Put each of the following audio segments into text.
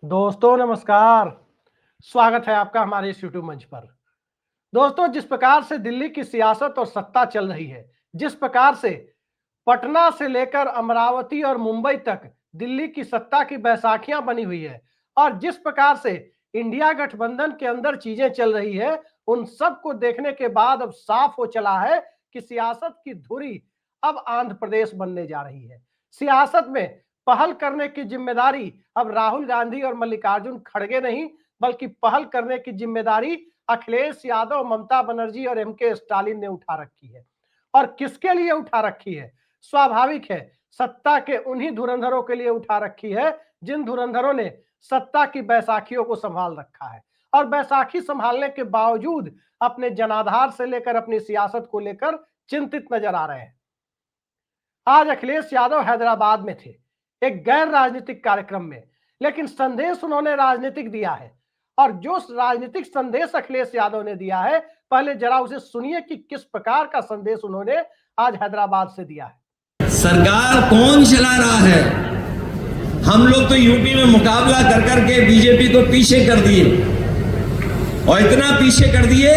दोस्तों नमस्कार। स्वागत है आपका हमारे इस यूट्यूब मंच पर। दोस्तों, जिस प्रकार से दिल्ली की सियासत और सत्ता चल रही है, जिस प्रकार से पटना से लेकर अमरावती और मुंबई तक दिल्ली की सत्ता की बैसाखियां बनी हुई है और जिस प्रकार से इंडिया गठबंधन के अंदर चीजें चल रही है, उन सब को देखने के बाद अब साफ हो चला है कि सियासत की धुरी अब आंध्र प्रदेश बनने जा रही है। सियासत में पहल करने की जिम्मेदारी अब राहुल गांधी और मल्लिकार्जुन खड़गे नहीं, बल्कि पहल करने की जिम्मेदारी अखिलेश यादव, ममता बनर्जी और एमके स्टालिन ने उठा रखी है। और किसके लिए उठा रखी है? स्वाभाविक है, सत्ता के उन्हीं धुरंधरों के लिए उठा रखी है जिन धुरंधरों ने सत्ता की बैसाखियों को संभाल रखा है और बैसाखी संभालने के बावजूद अपने जनाधार से लेकर अपनी सियासत को लेकर चिंतित नजर आ रहे हैं। आज अखिलेश यादव हैदराबाद में थे, एक गैर राजनीतिक कार्यक्रम में, लेकिन संदेश उन्होंने राजनीतिक दिया है। और जो राजनीतिक संदेश अखिलेश यादव ने दिया है, पहले जरा उसे सुनिए कि किस प्रकार का संदेश उन्होंने आज हैदराबाद से दिया है। सरकार कौन चला रहा है? हम लोग तो यूपी में मुकाबला कर करके बीजेपी को पीछे कर दिए और इतना पीछे कर दिए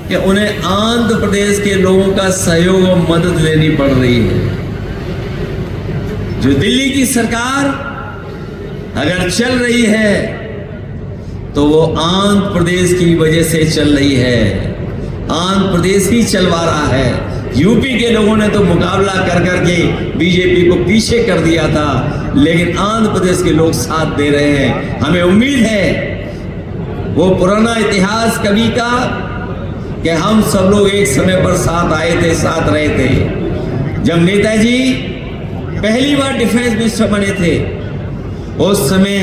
कि उन्हें आंध्र प्रदेश के लोगों का सहयोग और मदद लेनी पड़ रही है। जो दिल्ली की सरकार अगर चल रही है तो वो आंध्र प्रदेश की वजह से चल रही है। आंध्र प्रदेश ही चलवा रहा है। यूपी के लोगों ने तो मुकाबला कर करके बीजेपी को पीछे कर दिया था, लेकिन आंध्र प्रदेश के लोग साथ दे रहे हैं। हमें उम्मीद है वो पुराना इतिहास कवि का कि हम सब लोग एक समय पर साथ आए थे, साथ रहे थे। जब नेताजी पहली बार डिफेंस मिनिस्टर बने थे, उस समय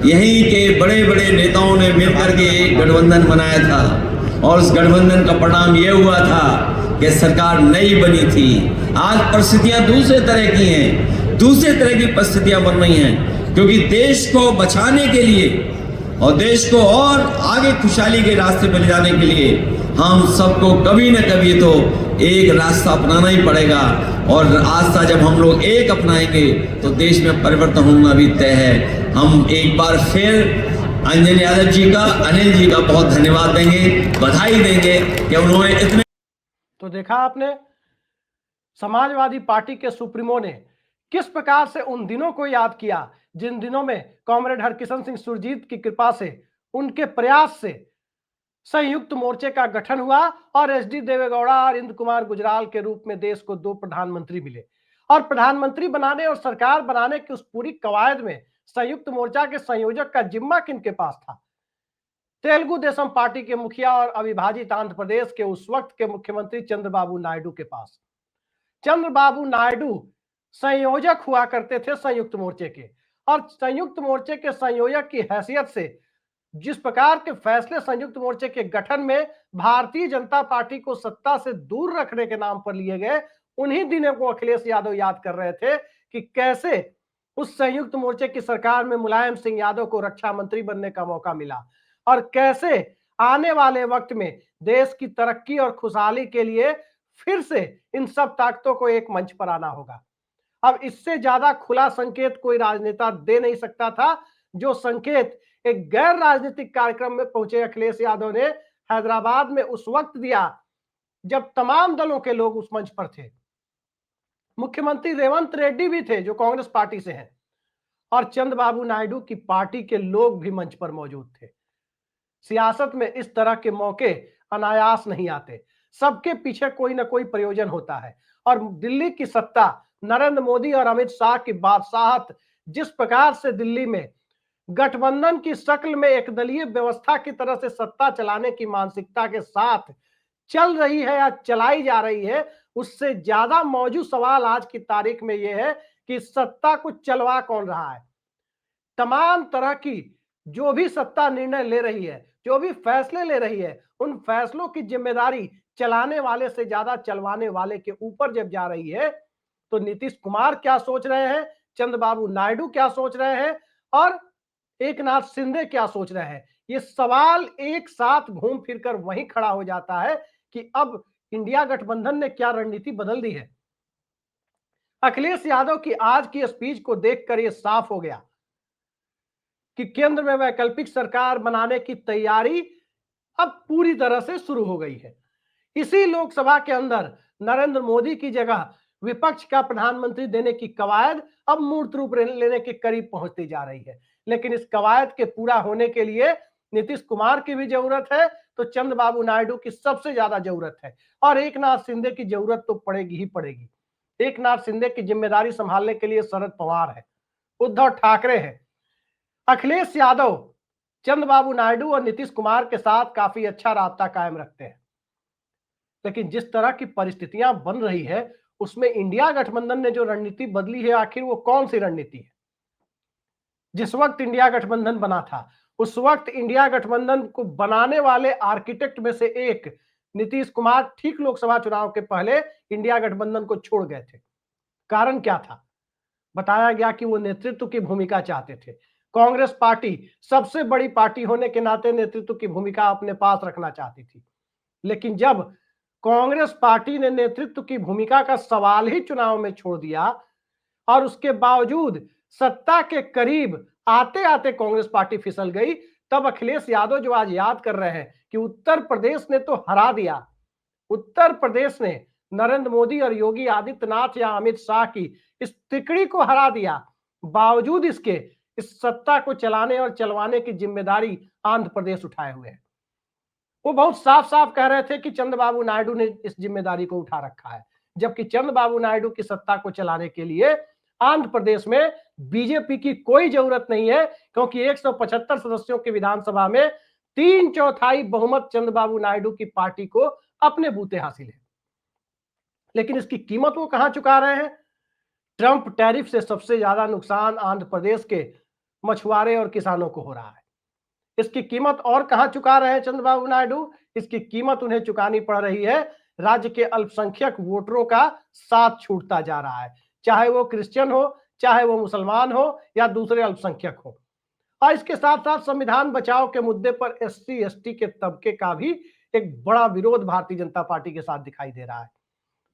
यहीं के बड़े बड़े नेताओं ने मिलकर के एक गठबंधन बनाया था और उस गठबंधन का परिणाम यह हुआ था कि सरकार नई बनी थी। आज परिस्थितियां दूसरे तरह की हैं, दूसरे तरह की परिस्थितियां बन रही हैं, क्योंकि देश को बचाने के लिए और देश को और आगे खुशहाली के रास्ते पर ले जाने के लिए हम सबको कभी न कभी तो एक रास्ता अपनाना ही पड़ेगा। और रास्ता जब हम लोग एक अपनाएंगे तो देश में परिवर्तन होना भी तय है। हम एक बार फिर अंजन यादव जी का, अनिल जी का बहुत धन्यवाद देंगे, बधाई देंगे कि उन्होंने इतने। तो देखा आपने, समाजवादी पार्टी के सुप्रीमो ने किस प्रकार से उन दिनों को याद किया जिन दिनों में कॉमरेड हरकिशन सिंह सुरजीत की कृपा से, उनके प्रयास से संयुक्त मोर्चे का गठन हुआ और एचडी देवेगौड़ा और इंद्र कुमार गुजराल के रूप में देश को 2 प्रधानमंत्री मिले। और प्रधानमंत्री बनाने और सरकार बनाने की उस पूरी कवायद में संयुक्त मोर्चा के संयोजक का जिम्मा किनके पास था? तेलुगु देशम पार्टी के मुखिया और अविभाजित आंध्र प्रदेश के उस वक्त के मुख्यमंत्री चंद्रबाबू नायडू के पास। चंद्रबाबू नायडू संयोजक हुआ करते थे संयुक्त मोर्चे के, और संयुक्त मोर्चे के संयोजक की हैसियत से जिस प्रकार के फैसले संयुक्त मोर्चे के गठन में भारतीय जनता पार्टी को सत्ता से दूर रखने के नाम पर लिए गए, उन्हीं दिनों को अखिलेश यादव याद कर रहे थे कि कैसे उस संयुक्त मोर्चे की सरकार में मुलायम सिंह यादव को रक्षा मंत्री बनने का मौका मिला और कैसे आने वाले वक्त में देश की तरक्की और खुशहाली के लिए फिर से इन सब ताकतों को एक मंच पर आना होगा। अब इससे ज्यादा खुला संकेत कोई राजनेता दे नहीं सकता था, जो संकेत एक गैर राजनीतिक कार्यक्रम में पहुंचे अखिलेश यादव ने हैदराबाद में उस वक्त दिया जब तमाम दलों के लोग उस मंच पर थे। मुख्यमंत्री रेवंत रेड्डी भी थे जो कांग्रेस पार्टी से हैं, और चंद्रबाबू नायडू की पार्टी के लोग भी मंच पर मौजूद थे। सियासत में इस तरह के मौके अनायास नहीं आते, सबके पीछे कोई ना कोई प्रयोजन होता है। और दिल्ली की सत्ता, नरेंद्र मोदी और अमित शाह की बादशाहत जिस प्रकार से दिल्ली में गठबंधन की शक्ल में एक दलीय व्यवस्था की तरह से सत्ता चलाने की मानसिकता के साथ चल रही है या चलाई जा रही है, उससे ज्यादा मौजूद सवाल आज की तारीख में यह है कि सत्ता को चलवा कौन रहा है। तमाम तरह की जो भी सत्ता निर्णय ले रही है, जो भी फैसले ले रही है, उन फैसलों की जिम्मेदारी चलाने वाले से ज्यादा चलवाने वाले के ऊपर जब जा रही है, तो नीतीश कुमार क्या सोच रहे हैं, चंद्रबाबू नायडू क्या सोच रहे हैं और एकनाथ शिंदे क्या सोच रहे हैं, ये सवाल एक साथ घूम फिरकर वहीं खड़ा हो जाता है कि अब इंडिया गठबंधन ने क्या रणनीति बदल दी है। अखिलेश यादव की आज की स्पीच को देखकर यह साफ हो गया कि केंद्र में वैकल्पिक सरकार बनाने की तैयारी अब पूरी तरह से शुरू हो गई है। इसी लोकसभा के अंदर नरेंद्र मोदी की जगह विपक्ष का प्रधानमंत्री देने की कवायद अब मूर्त रूप लेने के करीब पहुंचती जा रही है। लेकिन इस कवायद के पूरा होने के लिए नीतीश कुमार की भी जरूरत है, तो चंद्रबाबू नायडू की सबसे ज्यादा जरूरत है, और एकनाथ शिंदे की जरूरत तो पड़ेगी ही पड़ेगी। एकनाथ शिंदे की जिम्मेदारी संभालने के लिए शरद पवार है, उद्धव ठाकरे है, अखिलेश यादव चंद्रबाबू नायडू और नीतीश कुमार के साथ काफी अच्छा राब्ता कायम रखते हैं। लेकिन जिस तरह की परिस्थितियां बन रही है उसमें इंडिया गठबंधन ने जो रणनीति बदली है, आखिर वो कौन सी रणनीति है? जिस वक्त इंडिया गठबंधन बना था उस वक्त इंडिया गठबंधन को बनाने वाले आर्किटेक्ट में से एक नीतीश कुमार ठीक लोकसभा चुनाव के पहले इंडिया गठबंधन को छोड़ गए थे। कारण क्या था? बताया गया कि वो नेतृत्व की भूमिका चाहते थे। कांग्रेस पार्टी सबसे बड़ी पार्टी होने के नाते नेतृत्व की भूमिका अपने पास रखना चाहती थी। लेकिन जब कांग्रेस पार्टी ने नेतृत्व की भूमिका का सवाल ही चुनाव में छोड़ दिया और उसके बावजूद सत्ता के करीब आते आते कांग्रेस पार्टी फिसल गई, तब अखिलेश यादव जो आज याद कर रहे हैं कि उत्तर प्रदेश ने तो हरा दिया, उत्तर प्रदेश ने नरेंद्र मोदी और योगी आदित्यनाथ या अमित शाह की इस तिकड़ी को हरा दिया, बावजूद इसके इस सत्ता को चलाने और चलवाने की जिम्मेदारी आंध्र प्रदेश उठाए हुए है। वो बहुत साफ साफ कह रहे थे कि चंद्रबाबू नायडू ने इस जिम्मेदारी को उठा रखा है, जबकि चंद्रबाबू नायडू की सत्ता को चलाने के लिए आंध्र प्रदेश में बीजेपी की कोई जरूरत नहीं है, क्योंकि 175 सदस्यों की विधानसभा में 3/4 बहुमत चंद्रबाबू नायडू की पार्टी को अपने बूते हासिल है। लेकिन इसकी कीमत वो कहां चुका रहे हैं? ट्रंप टैरिफ से सबसे ज्यादा नुकसान आंध्र प्रदेश के मछुआरे और किसानों को हो रहा है। इसकी कीमत और कहां चुका रहे हैं चंद्रबाबू नायडू? इसकी कीमत उन्हें चुकानी पड़ रही है राज्य के अल्पसंख्यक वोटरों का साथ छूटता जा रहा है, चाहे वो क्रिश्चियन हो, चाहे वो मुसलमान हो या दूसरे अल्पसंख्यक हो। और इसके साथ साथ संविधान बचाओ के मुद्दे पर SC ST के तबके का भी एक बड़ा विरोध भारतीय जनता पार्टी के साथ दिखाई दे रहा है।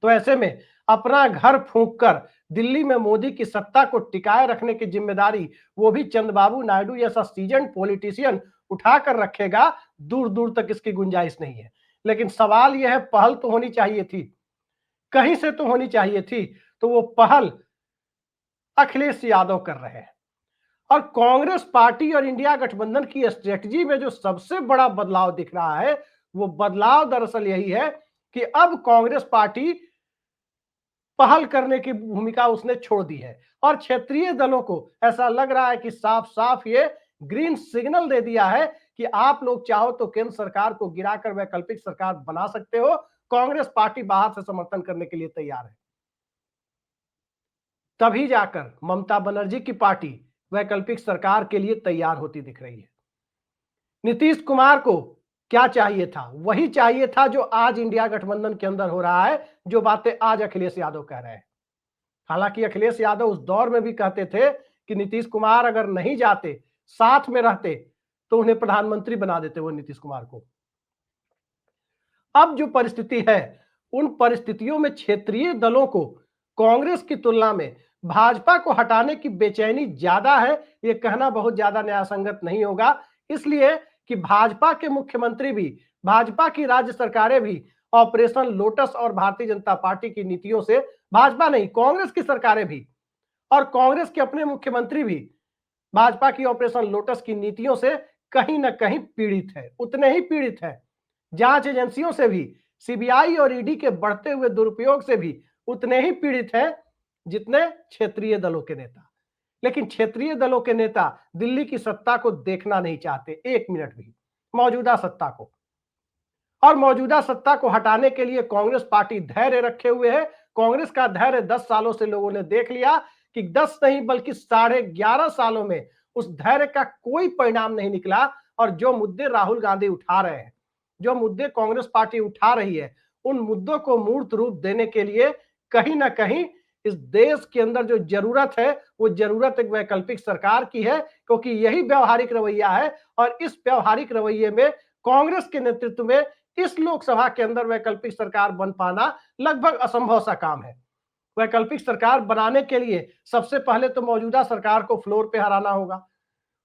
तो ऐसे में अपना घर फूंककर दिल्ली में मोदी की सत्ता को टिकाए रखने की जिम्मेदारी वो भी चंद्रबाबू नायडू जैसा सीजन्ड पॉलिटिशियन उठाकर रखेगा, दूर दूर तक इसकी गुंजाइश नहीं है। लेकिन सवाल यह है, पहल तो होनी चाहिए थी, कहीं से तो होनी चाहिए थी, तो वो पहल अखिलेश यादव कर रहे हैं। और कांग्रेस पार्टी और इंडिया गठबंधन की स्ट्रेटजी में जो सबसे बड़ा बदलाव दिख रहा है, वो बदलाव दरअसल यही है कि अब कांग्रेस पार्टी पहल करने की भूमिका उसने छोड़ दी है और क्षेत्रीय दलों को ऐसा लग रहा है कि साफ साफ ये ग्रीन सिग्नल दे दिया है कि आप लोग चाहो तो केंद्र सरकार को गिराकर वैकल्पिक सरकार बना सकते हो। कांग्रेस पार्टी बाहर से समर्थन करने के लिए तैयार है। तभी जाकर ममता बनर्जी की पार्टी वैकल्पिक सरकार के लिए तैयार होती दिख रही है। नीतीश कुमार को क्या चाहिए था? वही चाहिए था जो आज इंडिया गठबंधन के अंदर हो रहा है, जो बातें आज अखिलेश यादव कह रहे हैं। हालांकि अखिलेश यादव उस दौर में भी कहते थे कि नीतीश कुमार अगर नहीं जाते, साथ में रहते, तो उन्हें प्रधानमंत्री बना देते वो नीतीश कुमार को। अब जो परिस्थिति है, उन परिस्थितियों में क्षेत्रीय दलों को कांग्रेस की तुलना में भाजपा को हटाने की बेचैनी ज्यादा है, यह कहना बहुत ज्यादा न्यायसंगत नहीं होगा, इसलिए कि भाजपा के मुख्यमंत्री भी, भाजपा की राज्य सरकारें भी ऑपरेशन लोटस और भारतीय जनता पार्टी की नीतियों से, भाजपा नहीं कांग्रेस की सरकारें भी और कांग्रेस के अपने मुख्यमंत्री भी भाजपा की ऑपरेशन लोटस की नीतियों से कहीं ना कहीं पीड़ित है, उतने ही पीड़ित है। जांच एजेंसियों से भी, CBI और ED के बढ़ते हुए दुरुपयोग से भी उतने ही पीड़ित हैं जितने क्षेत्रीय दलों के नेता। लेकिन क्षेत्रीय दलों के नेता दिल्ली की सत्ता को देखना नहीं चाहते एक मिनट भी, मौजूदा सत्ता को। और मौजूदा सत्ता को हटाने के लिए कांग्रेस पार्टी धैर्य रखे हुए है। कांग्रेस का धैर्य 10 सालों से लोगों ने देख लिया कि 10 नहीं बल्कि 11.5 सालों में उस धैर्य का कोई परिणाम नहीं निकला। और जो मुद्दे राहुल गांधी उठा रहे हैं, जो मुद्दे कांग्रेस पार्टी उठा रही है, उन मुद्दों को मूर्त रूप देने के लिए कहीं ना कहीं इस देश के अंदर जो जरूरत है, वो जरूरत एक वैकल्पिक सरकार की है, क्योंकि यही व्यवहारिक रवैया है। और इस व्यवहारिक रवैये में कांग्रेस के नेतृत्व में इस लोकसभा के अंदर वैकल्पिक सरकार बन पाना लगभग असंभव सा काम है। वैकल्पिक सरकार बनाने के लिए सबसे पहले तो मौजूदा सरकार को फ्लोर पे हराना होगा।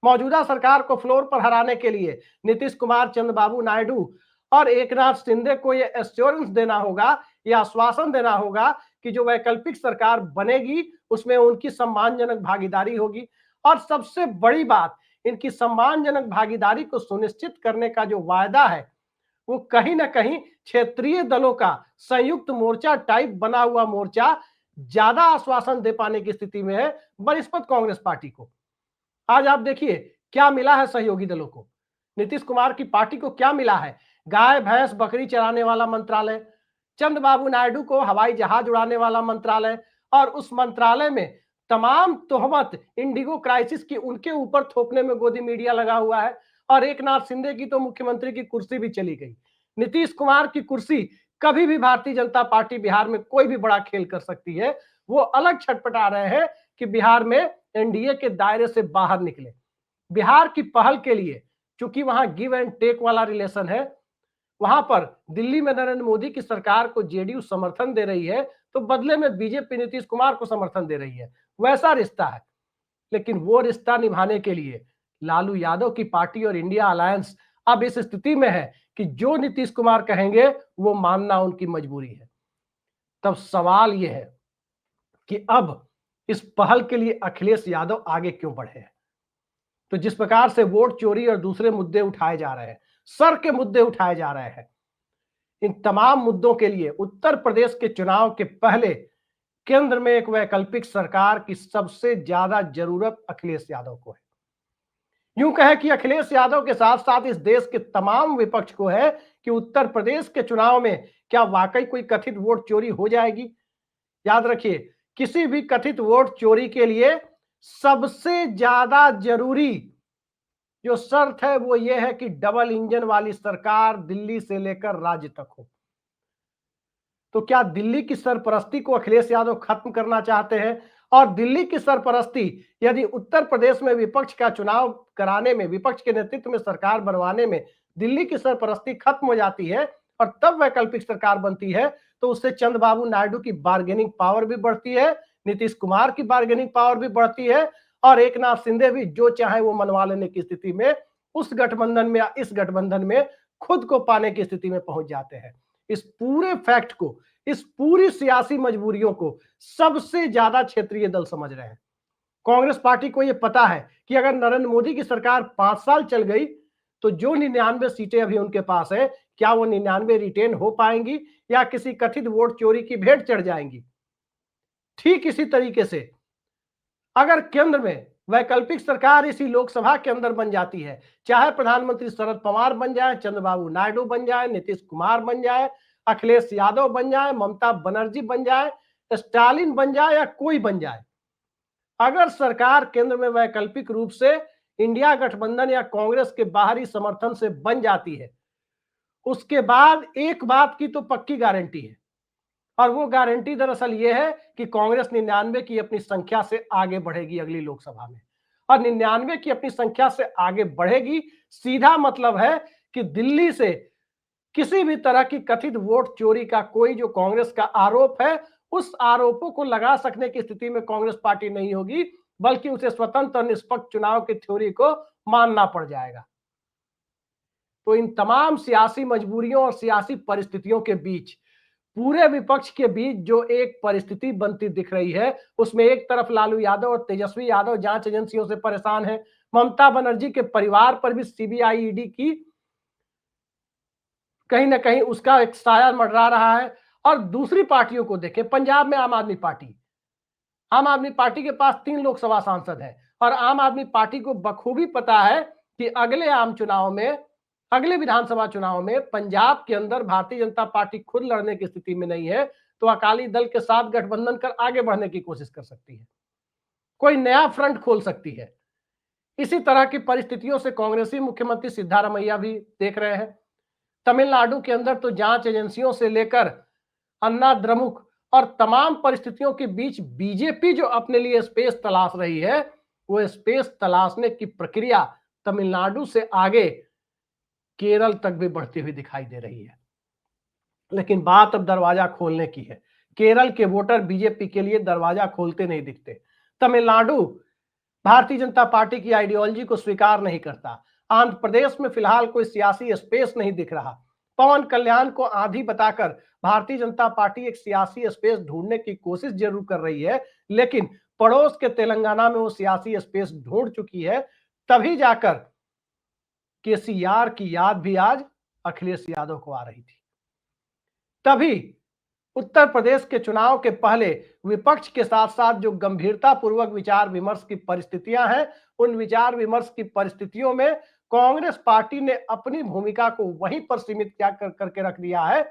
मौजूदा सरकार को फ्लोर पर हराने के लिए नीतीश कुमार, चंद्रबाबू नायडू और एकनाथ शिंदे को यह एश्योरेंस देना होगा, यह आश्वासन देना होगा कि जो वैकल्पिक सरकार बनेगी उसमें उनकी सम्मानजनक भागीदारी होगी। और सबसे बड़ी बात, इनकी सम्मानजनक भागीदारी को सुनिश्चित करने का जो वायदा है वो कहीं ना कहीं क्षेत्रीय दलों का संयुक्त मोर्चा टाइप बना हुआ मोर्चा ज्यादा आश्वासन दे पाने की स्थिति में है बनिस्पत कांग्रेस पार्टी को। आज आप देखिए क्या मिला है सहयोगी दलों को, नीतीश कुमार की पार्टी को क्या मिला है। गाय भैंस बकरी चराने वाला मंत्रालय, चंद्रबाबू नायडू को हवाई जहाज उड़ाने वाला मंत्रालय, और उस मंत्रालय में तमाम तोहमत इंडिगो क्राइसिस की उनके ऊपर थोपने में गोदी मीडिया लगा हुआ है। और एकनाथ शिंदे की तो मुख्यमंत्री की कुर्सी भी चली गई। नीतीश कुमार की कुर्सी कभी भी भारतीय जनता पार्टी बिहार में कोई भी बड़ा खेल कर सकती है। वो अलग छटपटा रहे हैं कि बिहार में एनडीए के दायरे से बाहर निकले। बिहार की पहल के लिए, चूंकि वहां गिव एंड टेक वाला रिलेशन है, वहां पर दिल्ली में नरेंद्र मोदी की सरकार को जेडीयू समर्थन दे रही है तो बदले में बीजेपी नीतीश कुमार को समर्थन दे रही है, वैसा रिश्ता है। लेकिन वो रिश्ता निभाने के लिए लालू यादव की पार्टी और इंडिया अलायंस अब इस स्थिति में है कि जो नीतीश कुमार कहेंगे वो मानना उनकी मजबूरी है। तब सवाल यह है कि अब इस पहल के लिए अखिलेश यादव आगे क्यों बढ़े हैं। तो जिस प्रकार से वोट चोरी और दूसरे मुद्दे उठाए जा रहे हैं, सर के मुद्दे उठाए जा रहे हैं, इन तमाम मुद्दों के लिए उत्तर प्रदेश के चुनाव के पहले केंद्र में एक वैकल्पिक सरकार की सबसे ज्यादा जरूरत अखिलेश यादव को है। यूं कहे कि अखिलेश यादव के साथ साथ इस देश के तमाम विपक्ष को है कि उत्तर प्रदेश के चुनाव में क्या वाकई कोई कथित वोट चोरी हो जाएगी। याद रखिए, किसी भी कथित वोट चोरी के लिए सबसे ज्यादा जरूरी जो शर्त है वो ये है कि डबल इंजन वाली सरकार दिल्ली से लेकर राज्य तक हो। तो क्या दिल्ली की सरपरस्ती को अखिलेश यादव खत्म करना चाहते हैं? और दिल्ली की सरपरस्ती यदि उत्तर प्रदेश में विपक्ष का चुनाव कराने में, विपक्ष के नेतृत्व में सरकार बनवाने में दिल्ली की सरपरस्ती खत्म हो जाती है और तब वैकल्पिक सरकार बनती है, तो उससे चंद्रबाबू नायडू की बार्गेनिंग पावर भी बढ़ती है, नीतीश कुमार की बार्गेनिंग पावर भी बढ़ती है, और एकनाथ शिंदे भी जो चाहे वो मनवा लेने की स्थिति में उस गठबंधन में या इस गठबंधन में खुद को पाने की स्थिति में पहुंच जाते हैं। इस पूरे फैक्ट को, इस पूरी सियासी मजबूरियों को सबसे ज्यादा क्षेत्रीय दल समझ रहे हैं। कांग्रेस पार्टी को यह पता है कि अगर नरेंद्र मोदी की सरकार 5 साल चल गई तो जो 99 सीटें अभी उनके पास है, क्या वो 99 रिटेन हो पाएंगी या किसी कथित वोट चोरी की भेंट चढ़ जाएंगी। ठीक इसी तरीके से अगर केंद्र में वैकल्पिक सरकार इसी लोकसभा के अंदर बन जाती है, चाहे प्रधानमंत्री शरद पवार बन जाए, चंद्रबाबू नायडू बन जाए, नीतीश कुमार बन जाए, अखिलेश यादव बन जाए, ममता बनर्जी बन जाए, स्टालिन बन जाए या कोई बन जाए, अगर सरकार केंद्र में वैकल्पिक रूप से इंडिया गठबंधन या कांग्रेस के बाहरी समर्थन से बन जाती है, उसके बाद एक बात की तो पक्की गारंटी है, और वो गारंटी दरअसल ये है कि कांग्रेस 99 की अपनी संख्या से आगे बढ़ेगी अगली लोकसभा में। और 99 की अपनी संख्या से आगे बढ़ेगी, सीधा मतलब है कि दिल्ली से किसी भी तरह की कथित वोट चोरी का कोई जो कांग्रेस का आरोप है, उस आरोपों को लगा सकने की स्थिति में कांग्रेस पार्टी नहीं होगी, बल्कि उसे स्वतंत्र और निष्पक्ष चुनाव की थ्योरी को मानना पड़ जाएगा। तो इन तमाम सियासी मजबूरियों और सियासी परिस्थितियों के बीच, पूरे विपक्ष के बीच जो एक परिस्थिति बनती दिख रही है, उसमें एक तरफ लालू यादव और तेजस्वी यादव जांच एजेंसियों से परेशान है, ममता बनर्जी के परिवार पर भी सीबीआई ईडी की कहीं ना कहीं उसका एक साया मंडरा रहा है। और दूसरी पार्टियों को देखें, पंजाब में आम आदमी पार्टी के पास 3 लोकसभा सांसद हैं और आम आदमी पार्टी को बखूबी पता है कि अगले विधानसभा चुनाव में पंजाब के अंदर भारतीय जनता पार्टी खुद लड़ने की स्थिति में नहीं है, तो अकाली दल के साथ गठबंधन कर आगे बढ़ने की कोशिश कर सकती है, कोई नया फ्रंट खोल सकती है। इसी तरह की परिस्थितियों से कांग्रेसी मुख्यमंत्री सिद्धारमैया भी देख रहे हैं। तमिलनाडु के अंदर तो जांच एजेंसियों से लेकर अन्ना द्रमुक और तमाम परिस्थितियों के बीच बीजेपी जो अपने लिए स्पेस तलाश रही है, वो स्पेस तलाशने की प्रक्रिया तमिलनाडु से आगे केरल तक भी बढ़ती हुई दिखाई दे रही है। लेकिन बात अब दरवाजा खोलने की है। केरल के वोटर बीजेपी के लिए दरवाजा खोलते नहीं दिखते। तमिलनाडु भारतीय जनता पार्टी की आइडियोलॉजी को स्वीकार नहीं करता। आंध्र प्रदेश में फिलहाल कोई सियासी स्पेस नहीं दिख रहा। पवन कल्याण को आंधी बताकर भारतीय जनता पार्टी एक सियासी स्पेस ढूंढने की कोशिश जरूर कर रही है, लेकिन पड़ोस के तेलंगाना में वो सियासी स्पेस ढूंढ चुकी है। तभी जाकर केसीआर की याद भी आज अखिलेश यादव को आ रही थी। तभी उत्तर प्रदेश के चुनाव के पहले विपक्ष के साथ साथ जो गंभीरता पूर्वक विचार विमर्श की परिस्थितियां हैं, उन विचार विमर्श की परिस्थितियों में कांग्रेस पार्टी ने अपनी भूमिका को वहीं पर सीमित करके रख दिया है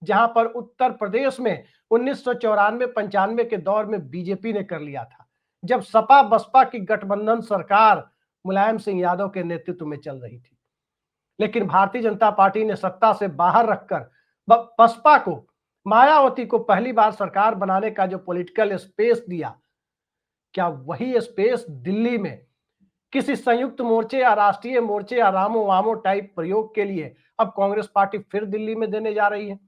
जहां पर उत्तर प्रदेश में 1994-95 के दौर में बीजेपी ने कर लिया था, जब सपा बसपा की गठबंधन सरकार मुलायम सिंह यादव के नेतृत्व में चल रही थी। लेकिन भारतीय जनता पार्टी ने सत्ता से बाहर रखकर बसपा को, मायावती को पहली बार सरकार बनाने का जो पॉलिटिकल स्पेस दिया, क्या वही स्पेस दिल्ली में किसी संयुक्त मोर्चे या राष्ट्रीय मोर्चे या रामो वामो टाइप प्रयोग के लिए अब कांग्रेस पार्टी फिर दिल्ली में देने जा रही है?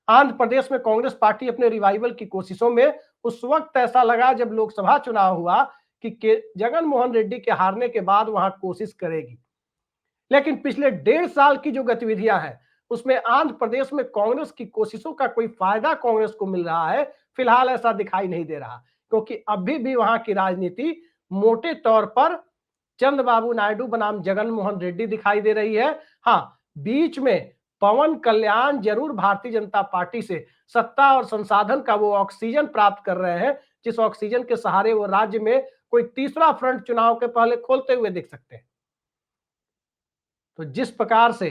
आंध्र प्रदेश में कांग्रेस पार्टी अपने रिवाइवल की कोशिशों में उस वक्त ऐसा लगा जब लोकसभा चुनाव हुआ कि जगन मोहन रेड्डी के हारने के बाद वहां कोशिश करेगी, लेकिन पिछले 1.5 साल की जो गतिविधियां हैं उसमें आंध्र प्रदेश में कांग्रेस की कोशिशों का कोई फायदा कांग्रेस को मिल रहा है फिलहाल ऐसा दिखाई नहीं दे रहा, क्योंकि अभी भी वहां की राजनीति मोटे तौर पर चंद्रबाबू नायडू बनाम जगन मोहन रेड्डी दिखाई दे रही है। हाँ, बीच में पवन कल्याण जरूर भारतीय जनता पार्टी से सत्ता और संसाधन का वो ऑक्सीजन प्राप्त कर रहे हैं जिस ऑक्सीजन के सहारे वो राज्य में कोई तीसरा फ्रंट चुनाव के पहले खोलते हुए दिख सकते हैं। तो जिस प्रकार से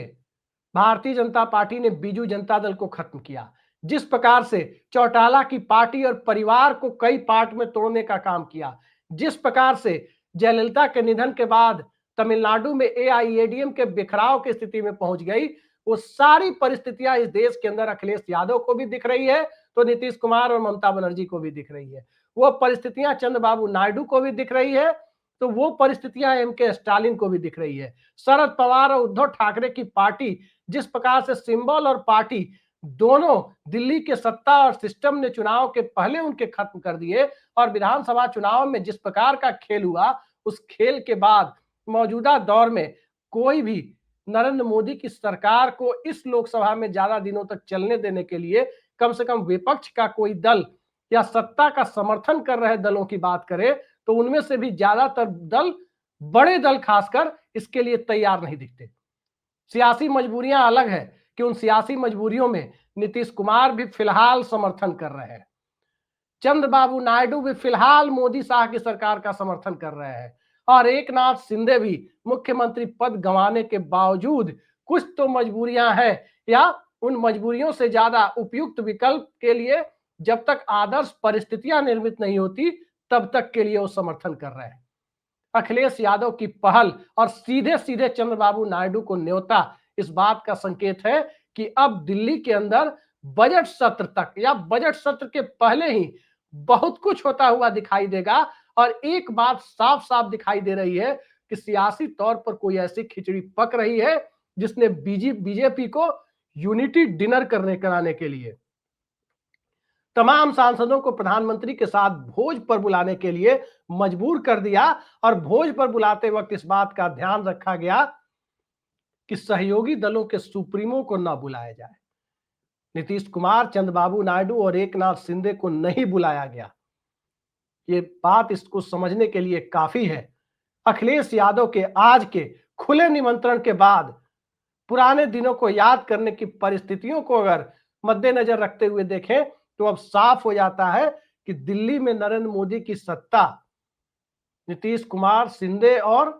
भारतीय जनता पार्टी ने बीजू जनता दल को खत्म किया, जिस प्रकार से चौटाला की पार्टी और परिवार को कई पार्ट में तोड़ने का काम किया, जिस प्रकार से जयललिता के निधन के बाद तमिलनाडु में एआईएडीएम के बिखराव की स्थिति में पहुंच गई, वो सारी परिस्थितियां इस देश के अंदर अखिलेश यादव को भी दिख रही है, तो नीतीश कुमार और ममता बनर्जी को भी दिख रही है। वो परिस्थितियां चंद्रबाबू नायडू को भी दिख रही है, तो वो परिस्थितियां एमके स्टालिन को भी दिख रही है। शरद पवार और उद्धव ठाकरे की पार्टी जिस प्रकार से सिंबल और पार्टी दोनों दिल्ली के सत्ता और सिस्टम ने चुनाव के पहले उनके खत्म कर दिए और विधानसभा चुनाव में जिस प्रकार का खेल हुआ, उस खेल के बाद मौजूदा दौर में कोई भी नरेंद्र मोदी की सरकार को इस लोकसभा में ज्यादा दिनों तक चलने देने के लिए कम से कम विपक्ष का कोई दल या सत्ता का समर्थन कर रहे दलों की बात करें तो उनमें से भी ज्यादातर दल, बड़े दल खासकर, इसके लिए तैयार नहीं दिखते। सियासी मजबूरियां अलग है कि उन सियासी मजबूरियों में नीतीश कुमार भी फिलहाल समर्थन कर रहे हैं, चंद्रबाबू नायडू भी फिलहाल मोदी शाह की सरकार का समर्थन कर रहे हैं और एकनाथ शिंदे भी मुख्यमंत्री पद गंवाने के बावजूद कुछ तो मजबूरियां हैं या उन मजबूरियों से ज्यादा उपयुक्त विकल्प के लिए जब तक आदर्श परिस्थितियां निर्मित नहीं होती तब तक के लिए वो समर्थन कर रहे हैं। अखिलेश यादव की पहल और सीधे सीधे चंद्रबाबू नायडू को न्योता इस बात का संकेत है कि अब दिल्ली के अंदर बजट सत्र तक या बजट सत्र के पहले ही बहुत कुछ होता हुआ दिखाई देगा और एक बात साफ साफ दिखाई दे रही है कि सियासी तौर पर कोई ऐसी खिचड़ी पक रही है जिसने बीजेपी को यूनिटी डिनर कराने के लिए तमाम सांसदों को प्रधानमंत्री के साथ भोज पर बुलाने के लिए मजबूर कर दिया और भोज पर बुलाते वक्त इस बात का ध्यान रखा गया कि सहयोगी दलों के सुप्रीमो को न बुलाया जाए। नीतीश कुमार, चंद्रबाबू नायडू और एकनाथ शिंदे को नहीं बुलाया गया। ये बात इसको समझने के लिए काफी है। अखिलेश यादव के आज के खुले निमंत्रण के बाद पुराने दिनों को याद करने की परिस्थितियों को अगर मद्देनजर रखते हुए देखें तो अब साफ हो जाता है कि दिल्ली में नरेंद्र मोदी की सत्ता नीतीश कुमार, शिंदे और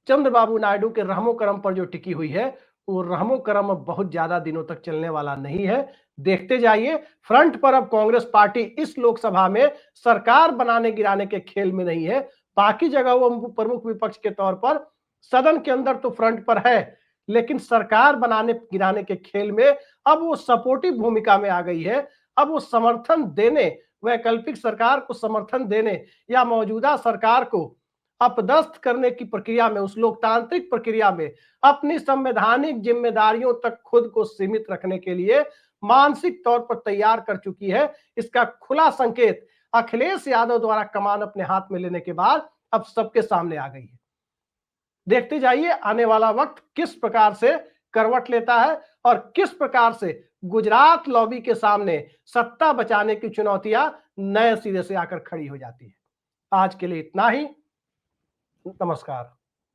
चंद्रबाबू नायडू के रहमो करम पर जो टिकी हुई है वो रहमो करम अब बहुत ज्यादा दिनों तक चलने वाला नहीं है। देखते जाइए, फ्रंट पर अब कांग्रेस पार्टी इस लोकसभा में सरकार बनाने गिराने के खेल में नहीं है। बाकी जगह वो प्रमुख विपक्ष के तौर पर सदन के अंदर तो फ्रंट पर है, लेकिन सरकार बनाने गिराने के खेल में अब वो सपोर्टिव भूमिका में आ गई है। अब वो समर्थन देने, वैकल्पिक सरकार को समर्थन देने या मौजूदा सरकार को अपदस्थ करने की प्रक्रिया में, उस लोकतांत्रिक प्रक्रिया में अपनी संवैधानिक जिम्मेदारियों तक खुद को सीमित रखने के लिए मानसिक तौर पर तैयार कर चुकी है। इसका खुला संकेत अखिलेश यादव द्वारा कमान अपने हाथ में लेने के बाद अब सबके सामने आ गई है। देखते जाइए आने वाला वक्त किस प्रकार से करवट लेता है और किस प्रकार से गुजरात लॉबी के सामने सत्ता बचाने की चुनौतियां नए सिरे से आकर खड़ी हो जाती है। आज के लिए इतना ही। नमस्कार।